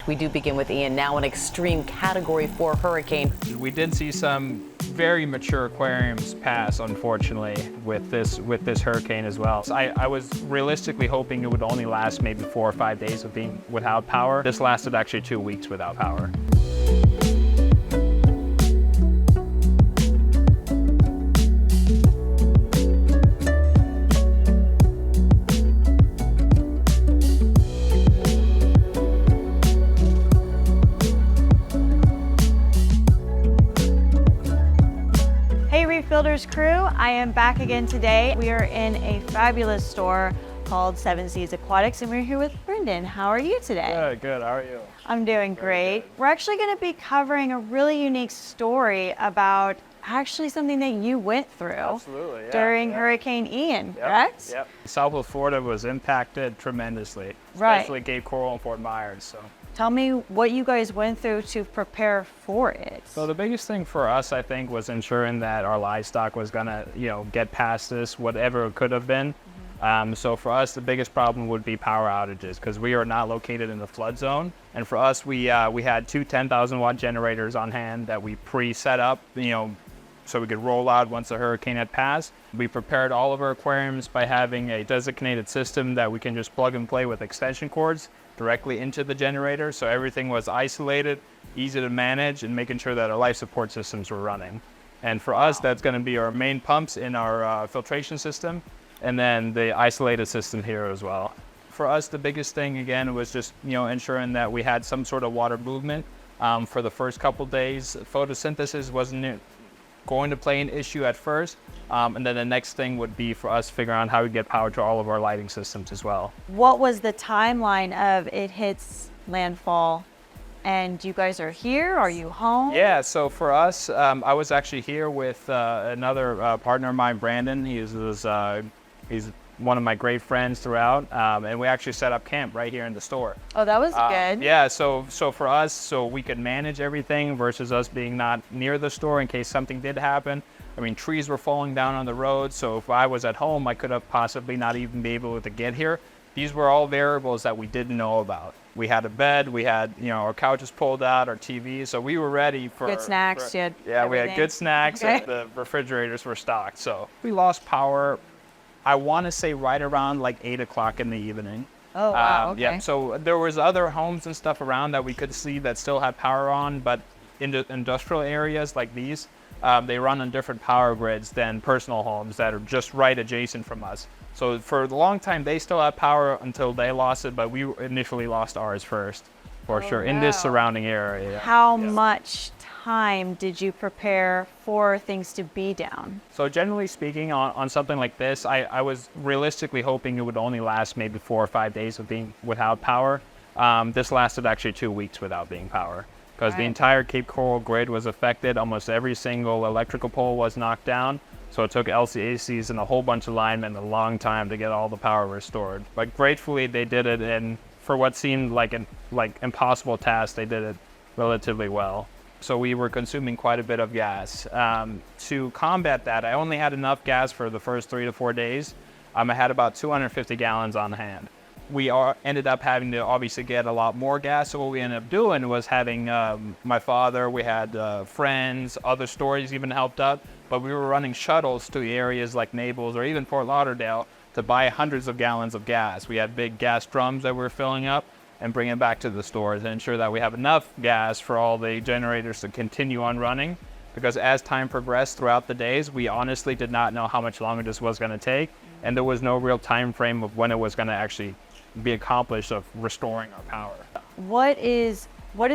We do begin with Ian, now an extreme Category 4 hurricane. We did see some very mature aquariums pass, unfortunately, with this hurricane as well. So I was realistically hoping it would only last maybe 4 or 5 days of being without power. This lasted actually 2 weeks without power. Builders crew, I am back again today. We are in a fabulous store called Seven Seas Aquatics, and we're here with Brendan. How are you today? Good. How are you? I'm doing great. We're actually going to be covering a really unique story about actually something that you went through during Hurricane Ian, correct? Yep. Southwest Florida was impacted tremendously, Right. especially Cape Coral and Fort Myers. So. Tell me what you guys went through to prepare for it. So the biggest thing for us, I think, was ensuring that our livestock was gonna, get past this, whatever it could have been. So for us, the biggest problem would be power outages because we are not located in the flood zone. And for us, we had two 10,000-watt generators on hand that we pre-set up, so we could roll out once the hurricane had passed. We prepared all of our aquariums by having a designated system that we can just plug and play with extension cords directly into the generator, so everything was isolated, easy to manage, and making sure that our life support systems were running. And for us, that's going to be our main pumps in our filtration system, and then the isolated system here as well. For us, the biggest thing, again, was just ensuring that we had some sort of water movement for the first couple days. Photosynthesis wasn't going to play an issue at first, and then the next thing would be for us figuring out how we get power to all of our lighting systems as well. What was the timeline of it hits landfall and you guys are here? Are you home? Yeah, so for us, I was actually here with another partner of mine, Brandon. He's one of my great friends throughout, and we actually set up camp right here in the store. Oh, that was good. Yeah, so for us, so we could manage everything versus us being not near the store in case something did happen. I mean, trees were falling down on the road, so if I was at home, I could have possibly not even be able to get here. These were all variables that we didn't know about. We had a bed, we had, our couches pulled out, our TV, so we were ready for good snacks. We had good snacks, okay. And the refrigerators were stocked. So we lost power, I want to say right around like 8 o'clock in the evening. Oh, wow, okay. Yeah, so there was other homes and stuff around that we could see that still had power on, but in the industrial areas like these, they run on different power grids than personal homes that are just right adjacent from us. So for a long time, they still had power until they lost it, but we initially lost ours first, for sure, in this surrounding area. How much time did you prepare for things to be down? So generally speaking, on something like this, I was realistically hoping it would only last maybe 4 or 5 days of being without power. This lasted actually 2 weeks without being power, because the entire Cape Coral grid was affected. Almost every single electrical pole was knocked down. So it took LCACs and a whole bunch of linemen a long time to get all the power restored. But gratefully, they did it, and for what seemed like an impossible task, they did it relatively well. So we were consuming quite a bit of gas. To combat that, I only had enough gas for the first 3 to 4 days. I had about 250 gallons on hand. We ended up having to obviously get a lot more gas. So what we ended up doing was having my father, we had friends, other stores even helped out. But we were running shuttles to areas like Naples or even Fort Lauderdale to buy hundreds of gallons of gas. We had big gas drums that we were filling up and bringing back to the stores and ensure that we have enough gas for all the generators to continue on running. Because as time progressed throughout the days, we honestly did not know how much longer this was going to take. And there was no real time frame of when it was going to actually be accomplished of restoring our power. What is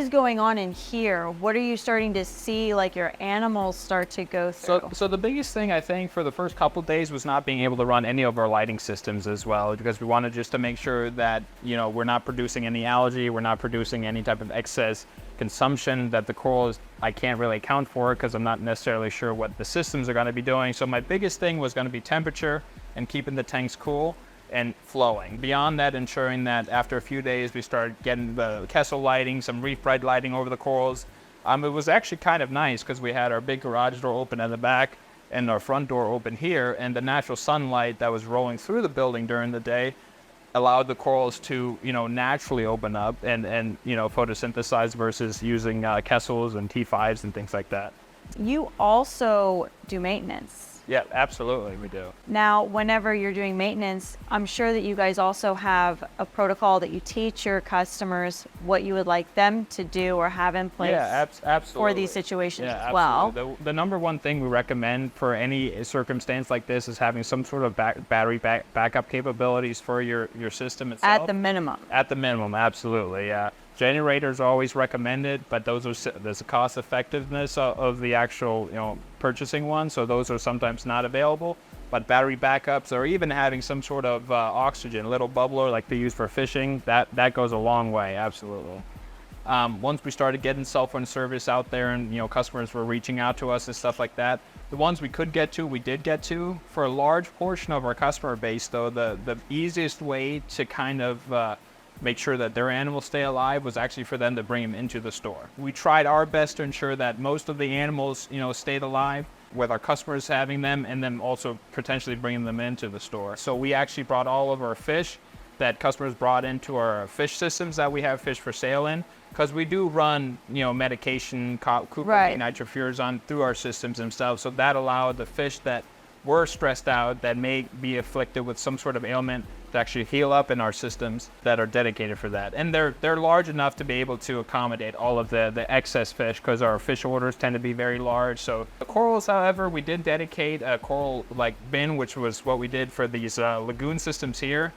going on in here? What are you starting to see, like your animals start to go through? So the biggest thing I think for the first couple of days was not being able to run any of our lighting systems as well, because we wanted just to make sure that we're not producing any algae, we're not producing any type of excess consumption that the corals I can't really account for because I'm not necessarily sure what the systems are going to be doing. So my biggest thing was going to be temperature and keeping the tanks cool and flowing. Beyond that, ensuring that after a few days we started getting the Kessel lighting, some reef bright lighting over the corals. It was actually kind of nice because we had our big garage door open at the back and our front door open here, and the natural sunlight that was rolling through the building during the day allowed the corals to, naturally open up and photosynthesize versus using Kessels and T5s and things like that. You also do maintenance. Yeah, absolutely, we do. Now, whenever you're doing maintenance, I'm sure that you guys also have a protocol that you teach your customers what you would like them to do or have in place absolutely. for these situations Yeah, as well. absolutely. The number one thing we recommend for any circumstance like this is having some sort of battery backup capabilities for your system itself. At the minimum. At the minimum, absolutely, yeah. Generators are always recommended, but there's a cost effectiveness of the actual, purchasing one, so those are sometimes not available. But battery backups, or even having some sort of oxygen, little bubbler like they use for fishing, that goes a long way, absolutely. Once we started getting cell phone service out there and, customers were reaching out to us and stuff like that, the ones we could get to, we did get to. For a large portion of our customer base, though, the easiest way to kind of make sure that their animals stay alive was actually for them to bring them into the store. We tried our best to ensure that most of the animals, stayed alive, with our customers having them, and then also potentially bringing them into the store. So we actually brought all of our fish that customers brought into our fish systems that we have fish for sale in, because we do run, medication, Right. nitrofurazone through our systems themselves. So that allowed the fish that were stressed out, that may be afflicted with some sort of ailment, to actually heal up in our systems that are dedicated for that. And they're large enough to be able to accommodate all of the excess fish, because our fish orders tend to be very large. So the corals, however, we did dedicate a coral bin, which was what we did for these lagoon systems here.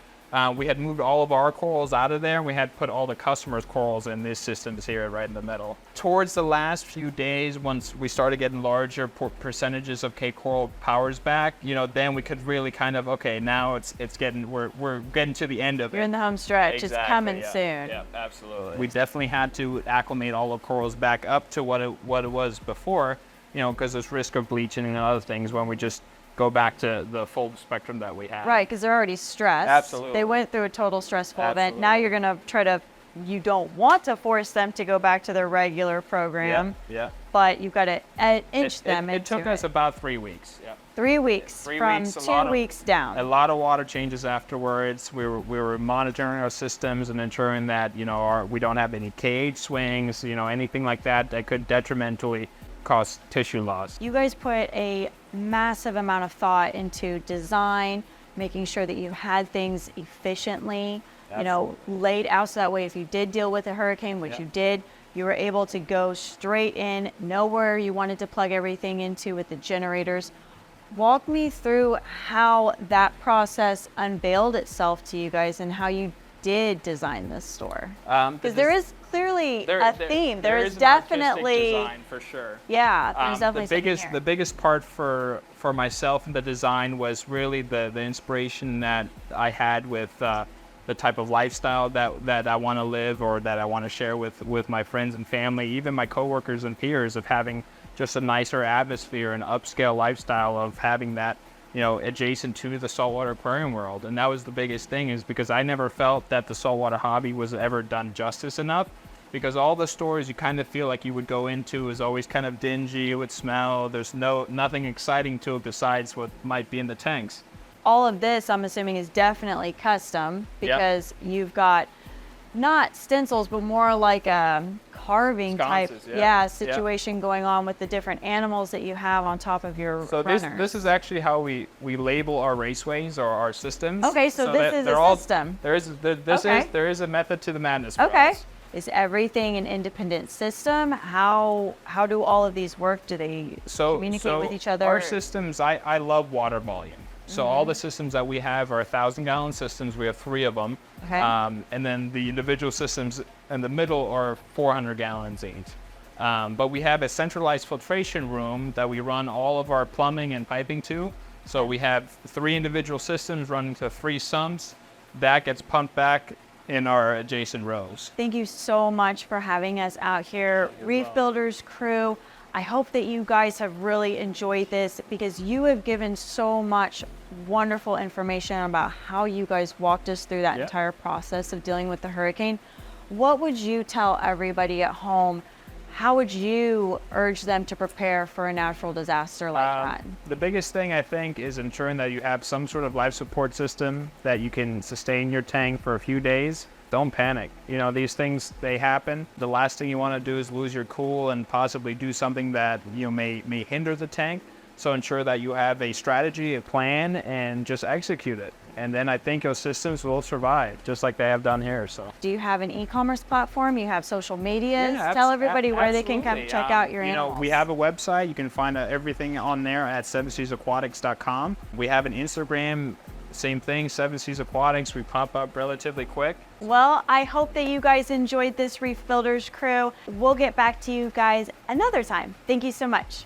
We had moved all of our corals out of there, and we had put all the customers' corals in these systems here right in the middle. Towards the last few days, once we started getting larger percentages of K coral powers back, then we could really kind of, okay, now it's getting, we're getting to the end of it. You're in the home stretch. Exactly, It's coming yeah, soon. Yeah, absolutely. We definitely had to acclimate all the corals back up to what it was before, because there's risk of bleaching and other things when we just go back to the full spectrum that we have. Right, because they're already stressed. Absolutely. They went through a total stressful event. Absolutely. Now you're going to try to, you don't want to force them to go back to their regular program, Yeah. but you've got to inch them into it took us about 3 weeks. Yeah. 3 weeks, 3 from weeks, 2 weeks down. A lot of water changes afterwards. We were monitoring our systems and ensuring that we don't have any cage swings, anything like that could detrimentally cause tissue loss. You guys put a massive amount of thought into design, making sure that you had things efficiently, laid out so that way if you did deal with a hurricane, which you did, you were able to go straight in, know where you wanted to plug everything into with the generators. Walk me through how that process unveiled itself to you guys and how you did design this store. Because there is clearly a theme. There is definitely an artistic design for sure. Yeah, there's definitely the biggest part for myself in the design was really the inspiration that I had with the type of lifestyle that I want to live, or that I want to share with my friends and family, even my coworkers and peers, of having just a nicer atmosphere and upscale lifestyle of having that adjacent to the saltwater aquarium world. And that was the biggest thing, is because I never felt that the saltwater hobby was ever done justice enough, because all the stores you kind of feel like you would go into is always kind of dingy, it would smell, there's nothing exciting to it besides what might be in the tanks. All of this, I'm assuming, is definitely custom, because you've got not stencils, but more like a carving Sconces, type situation going on with the different animals that you have on top of your runners. This is actually how we label our raceways or our systems. Okay, so this is a system. There is a method to the madness for Okay. us. Is everything an independent system? How do all of these work? Do they communicate with each other? Our systems, I love water volume. So all the systems that we have are 1,000-gallon systems. We have 3 of them. Okay. And then the individual systems in the middle are 400 gallons each. But we have a centralized filtration room that we run all of our plumbing and piping to. So we have 3 individual systems running to 3 sumps. That gets pumped back in our adjacent rows. Thank you so much for having us out here. Reef Builders crew, I hope that you guys have really enjoyed this, because you have given so much wonderful information about how you guys walked us through that entire process of dealing with the hurricane. What would you tell everybody at home how would you urge them to prepare for a natural disaster like that? The biggest thing I think is ensuring that you have some sort of life support system that you can sustain your tank for a few days. Don't panic. You know, these things, they happen. The last thing you want to do is lose your cool and possibly do something that, you know, may hinder the tank. So ensure that you have a strategy, a plan, and just execute it. And then I think your systems will survive, just like they have done here. So. Do you have an e-commerce platform? You have social medias? Yeah, Tell everybody where they can come absolutely. check out your animals. You know, we have a website. You can find everything on there at sevenseasaquatics.com. We have an Instagram, same thing, Seven Seas Aquatics. We pop up relatively quick. Well, I hope that you guys enjoyed this Reef Builders crew. We'll get back to you guys another time. Thank you so much.